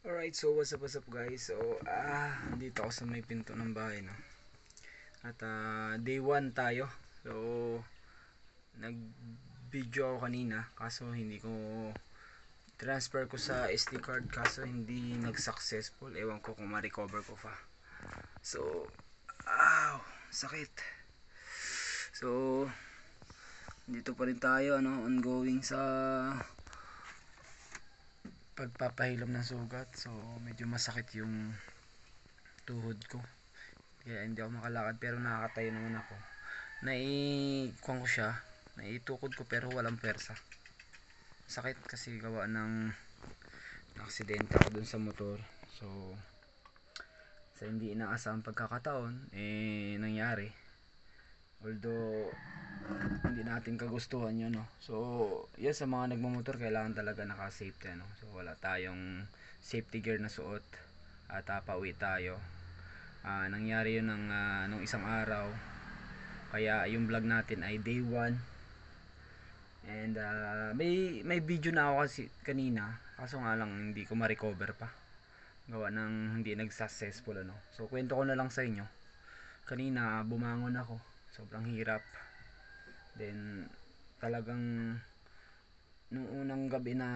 Alright, so what's up guys? So, dito ako sa may pinto ng bahay, no? At day 1 tayo. So, nag-video ako kanina kaso hindi ko transfer ko sa SD card kaso hindi nag-successful. Ewan ko kung ma-recover ko pa. So, sakit. So, dito pa rin tayo, ongoing sa pagpapahilom ng sugat. So, medyo masakit yung tuhod ko. Kaya hindi ako makalakad pero nakakatayo naman ako. Naiikuan ko siya, naitukod ko pero walang persa. Sakit kasi gawa ng aksidente ako dun sa motor. So, sa hindi inaasahang pagkakataon, nangyari. Although, hindi natin kagustuhan yun, no? So, yan sa mga nagmamotor, kailangan talaga naka-safety, no? So, wala tayong safety gear na suot at pauwi tayo. Nangyari yun nung isang araw, kaya yung vlog natin ay day 1. And may video na ako kasi kanina, kaso nga lang hindi ko ma-recover pa gawa ng hindi nag-successful, so kwento ko na lang sa inyo. Kanina bumangon ako, sobrang hirap. Then talagang nung unang gabi na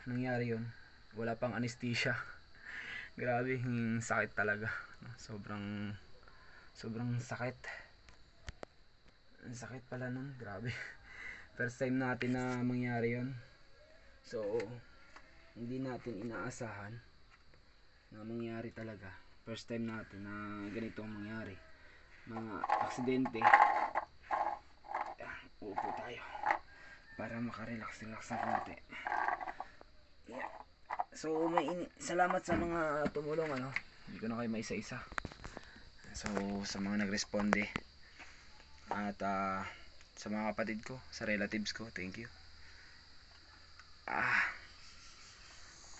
nangyari yun, wala pang anesthesia. Grabe, yung sakit talaga, sobrang sobrang sakit. Ang sakit pala nun, grabe. First time natin na mangyari yon. So, hindi natin inaasahan na mangyari talaga. First time natin na ganito ang mangyari. Mga aksidente. Upo tayo para makarelax-relax ng konti. Yeah. So, salamat sa mga tumulong, Hindi ko na kayo maisa-isa. So, sa mga nagresponde. At sa mga kapatid ko, sa relatives ko, thank you.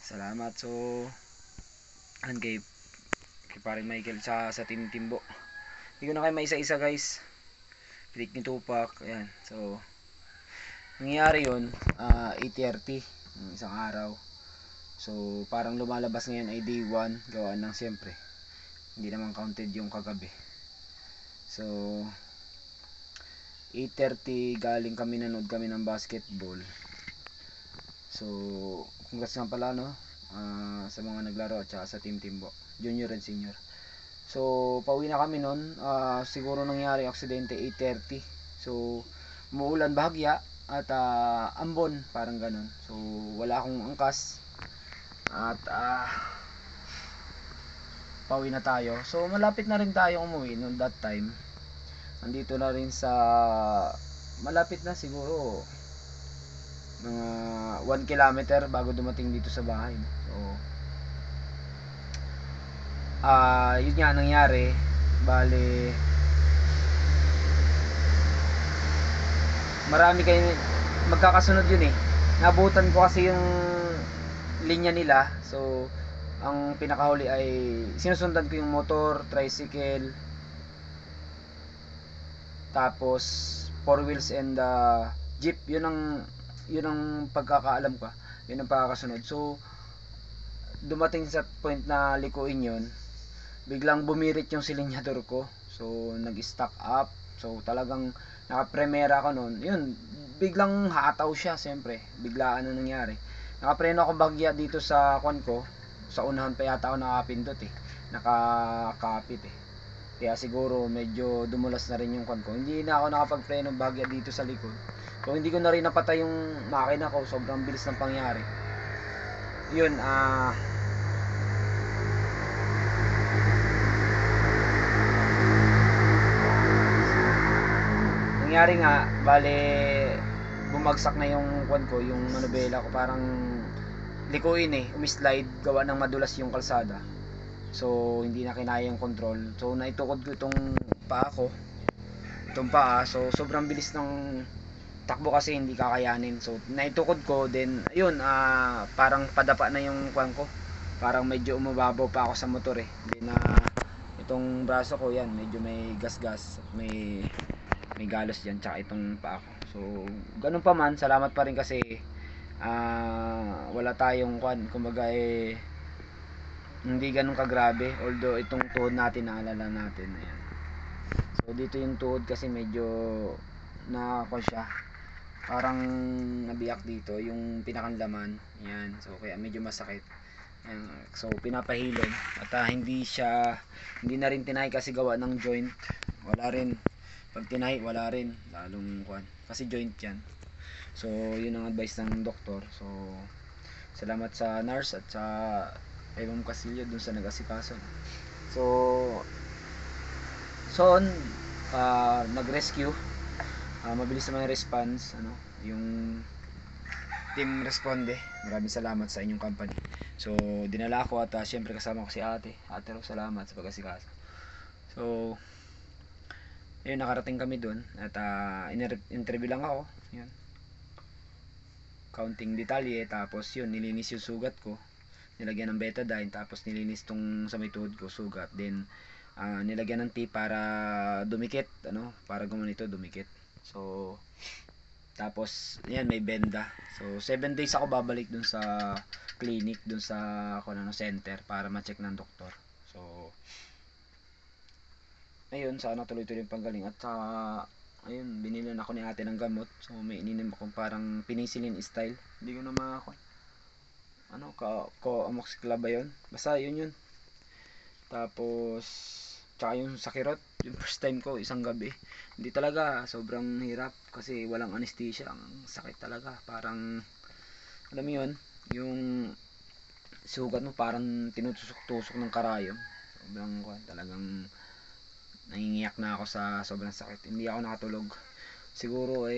Salamat. So, kay paring Michael sa Team Timbo. Hindi ko na kayo maisa-isa guys. Pilik ni Tupac, ayan. So, nangyari yun, 8:30 isang araw. So, parang lumalabas ngayon ay day 1, gawa ng siyempre hindi naman counted yung kagabi. So, 8:30 galing kami, nanood kami ng basketball. So, congrats nga pala, sa mga naglaro at saka sa Team Timbo, junior and senior. So, pauwi na kami nun. Siguro nangyari aksidente 8:30. So, umuulan bahagya at ambon, parang ganun. So, wala akong angkas. At pauwi na tayo. So, malapit na rin tayo umuwi noon that time. Nandito na rin sa malapit na siguro mga 1 kilometer bago dumating dito sa bahay. So, yun nga nangyari. Bale, marami kayo magkakasunod yun eh. Nabutan ko kasi yung linya nila. So, ang pinakahuli ay sinusundan ko yung motor, tricycle, tapos 4 wheels and jeep. Yun ang pagkakaalam ko. Yun ang pagkakasunod. So, dumating sa point na likuin yun, biglang bumirit yung silinyador ko. So, nag-stack up. So, talagang nakapremera ako nun. Yun, biglang hataw siya, siyempre. Biglaan na nangyari. Nakapreno ako bagya dito sa kwan ko. Sa unahan pa yata ako nakapindot eh. Nakakapit eh. Kaya siguro medyo dumulas na rin yung kwan ko. Hindi na ako nakapagpreno bagya dito sa likod. So, hindi ko na rin napatay yung makina ko. Sobrang bilis ng pangyari. Yun, nangyari nga, bale bumagsak na yung kwan ko, yung manubela ko, parang likuin eh, umislide gawa ng madulas yung kalsada. So, hindi na kinaya yung control. So, naitukod ko itong paa ko. Itong paa. So, sobrang bilis ng takbo kasi hindi kakayanin. So, naitukod ko. Then, ayun, parang padapa na yung kwan ko. Parang medyo umababaw pa ako sa motor eh. Then, itong braso ko yan, medyo may gas-gas. May galos dyan. Tsaka itong paa ko. So, ganun pa man, salamat pa rin kasi wala tayong kwan. Kumbaga hindi ganun kagrabe, although itong tuhod natin naalala natin, ayan. So dito yung tuhod kasi medyo nako siya, parang nabiyak dito yung pinakanlaman, ayan. So kaya medyo masakit, ayan. So pinapahilom at hindi na rin tinahi kasi gawa ng joint, wala rin. Pag tinahi wala rin, lalong kuan kasi joint yan. So yun ang advice ng doktor. So salamat sa nurse at sa kay Ma'am Casillo dun sa nag-asikaso. So on, nag-rescue, mabilis naman yung response, yung team responde. Maraming salamat sa inyong company. So dinala ko at syempre kasama ko si ate Ro, salamat sa pag-asikaso. So ayun, nakarating kami dun at interview lang ako, yun, counting detalye, tapos yun, nilinis yung sugat ko, nilagyan ng betadine, tapos nilinis tong sa may tuhod ko sugat, then nilagyan ng tape para dumikit, para gumanito dumikit. So tapos yan, may benda. So 7 days ako babalik dun sa clinic, dun sa center para ma-check ng doktor. So ayun, sana tuloy-tuloy yung panggaling at ayun, binilan ako ni ate ng gamot. So may ininom akong parang penicillin style, hindi ko na amoxicillin ba yun, basta yun. Tapos tsaka yung sa kirot, yung first time ko isang gabi, hindi talaga, sobrang hirap kasi walang anesthesia, ang sakit talaga, parang alam mo yun, yung sugat mo parang tinutusok-tusok ng karayom, sobrang talagang nangingiyak na ako sa sobrang sakit. Hindi ako nakatulog. Siguro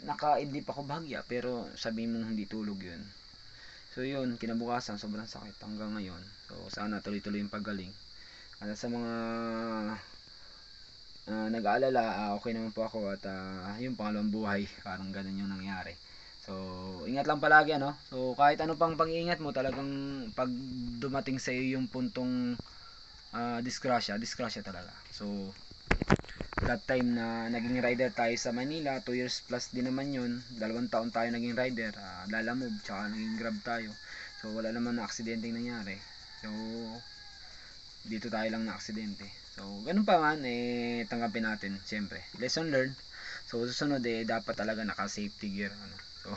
nakaidlip ako bahagya, pero sabihin mong hindi tulog yun. So yun, kinabukasan sobrang sakit hanggang ngayon. So sana tuloy-tuloy yung paggaling. At sa mga nag-aalala, okay naman po ako at yung pangalawang buhay, parang ganun yung nangyari. So ingat lang palagi, So kahit ano pang pag-iingat mo, talagang pag dumating sa iyo yung puntong disgrasya talaga. So that time na naging rider tayo sa Manila, 2 years plus din naman yun, 2 taon tayo naging rider, Lalamove, tsaka naging Grab tayo. So wala naman na aksidenteng nangyari. So dito tayo lang na aksidente. So ganun pa man, tanggapin natin, siyempre lesson learned. So susunod dapat talaga naka safety gear, So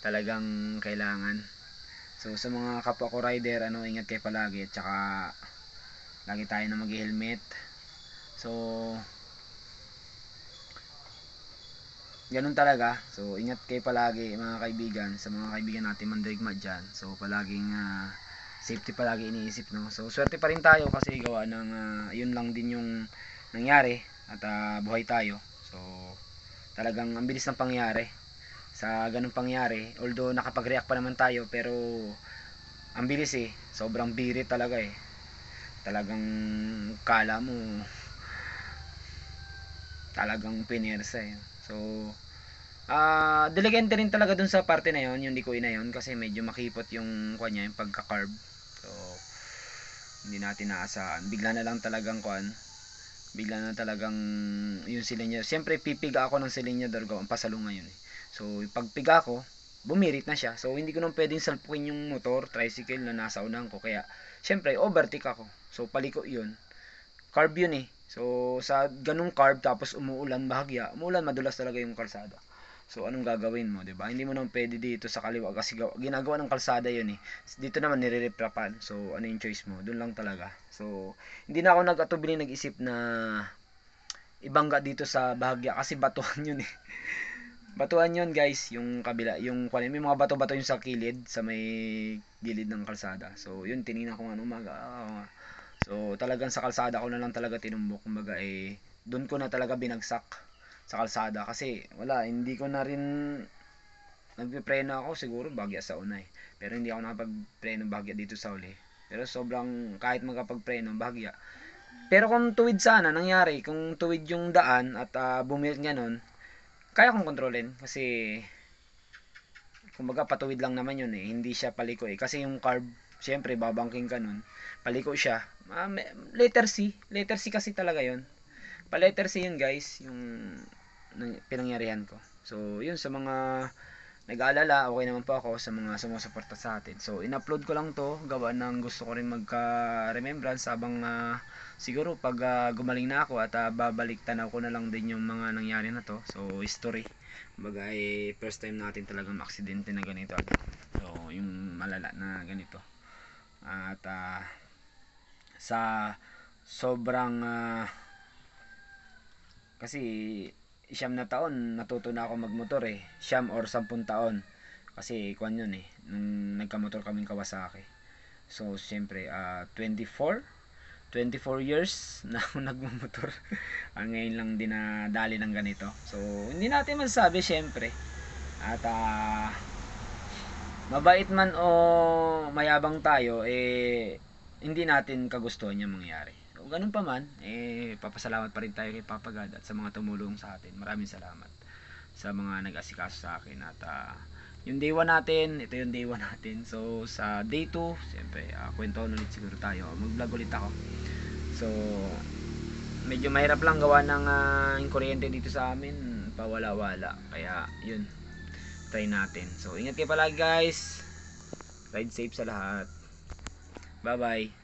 talagang kailangan. So sa mga kapwa ko rider, ingat kayo palagi at saka lagi tayo na mag-helmet. So ganun talaga. So ingat kayo palagi mga kaibigan, sa mga kaibigan natin mandirigma dyan. So palaging safety palagi iniisip, So swerte pa rin tayo kasi gawa ng yun lang din yung nangyari at buhay tayo. So talagang ang bilis ng pangyari. Sa ganung pangyari, although nakapag-react pa naman tayo, pero ang bilis sobrang birit talaga talagang kala mo talagang pinersa So delikente rin talaga dun sa parte na yon, yung likoy na yon, kasi medyo makipot yung kanya, yung pagka-carb. So hindi natin naasahan, bigla na talagang yung silinya. Siyempre pipiga ako ng silinyador ko, ang pasalungan yun So pagpiga ko, bumirit na siya. So hindi ko nang pwedeng salpukin yung motor, tricycle na nasa unahan ko. Kaya siyempre overtake ako. So paliko yun. Carb yun So sa ganung carb tapos umuulan bahagya, madulas talaga yung kalsada. So anong gagawin mo, 'di ba? Hindi mo naman pwede dito sa kaliwa kasi ginagawa ng kalsada 'yun Dito naman nire-reprapan. So ano yung choice mo? Doon lang talaga. So hindi na ako nag-atubili nag-isip na ibangga dito sa bahagya kasi batuhan 'yun Batuhan 'yun, guys, yung kabila, yung may mga bato-bato yung sa kilid, sa may gilid ng kalsada. So 'yun, tiningnan ko nga umaga. So talagang sa kalsada ko na lang talaga tinumbok, kumbaga doon ko na talaga binagsak sa kalsada kasi hindi ko na rin nagpipreno ako, siguro bagya sa una pero hindi ako nakapagpreno bagya dito sa uli, pero sobrang kahit magkapagpreno bagya, pero kung tuwid sana nangyari, kung tuwid yung daan at bumilt nga nun, kaya kong kontrolin kasi kumbaga patuwid lang naman yun hindi siya paliko kasi yung carb, syempre babangking ka nun, paliko siya, letter C kasi talaga yun, pa letter C yun, guys, yung pinangyarihan ko. So yun, sa mga nag-aalala, okay naman po ako sa mga sumusuporta sa atin. So, in-upload ko lang to, gawa ng gusto ko rin magka-remembrance habang siguro pag gumaling na ako at babalik tanaw ko na lang din yung mga nangyari na to. So, history. Kumbaga, first time natin talagang aksidente na ganito. So, yung malala na ganito. At sa sobrang kasi siyam na taon natuto na ako magmotor siyam or 10 taon kasi kwan yun nung nagkamotor kaming Kawasaki. So siyempre 24 years na ako nagmumotor. Ngayon lang din na dali ng ganito. So hindi natin masasabi siyempre at mabait man o mayabang tayo hindi natin kagustuhan yung mangyari. So, ganun pa man, papasalamat pa rin tayo kay Papa God at sa mga tumulong sa atin. Maraming salamat sa mga nag-asikaso sa akin. At yung day 1 natin, ito yung day 1 natin. So, sa day 2, siyempre, kwentuhan ulit siguro tayo. Mag-vlog ulit ako. So, medyo mahirap lang gawa ng yung kuryente dito sa amin. Pawala-wala. Kaya, yun. Try natin. So, ingat kayo palagi guys. Ride safe sa lahat. Bye-bye.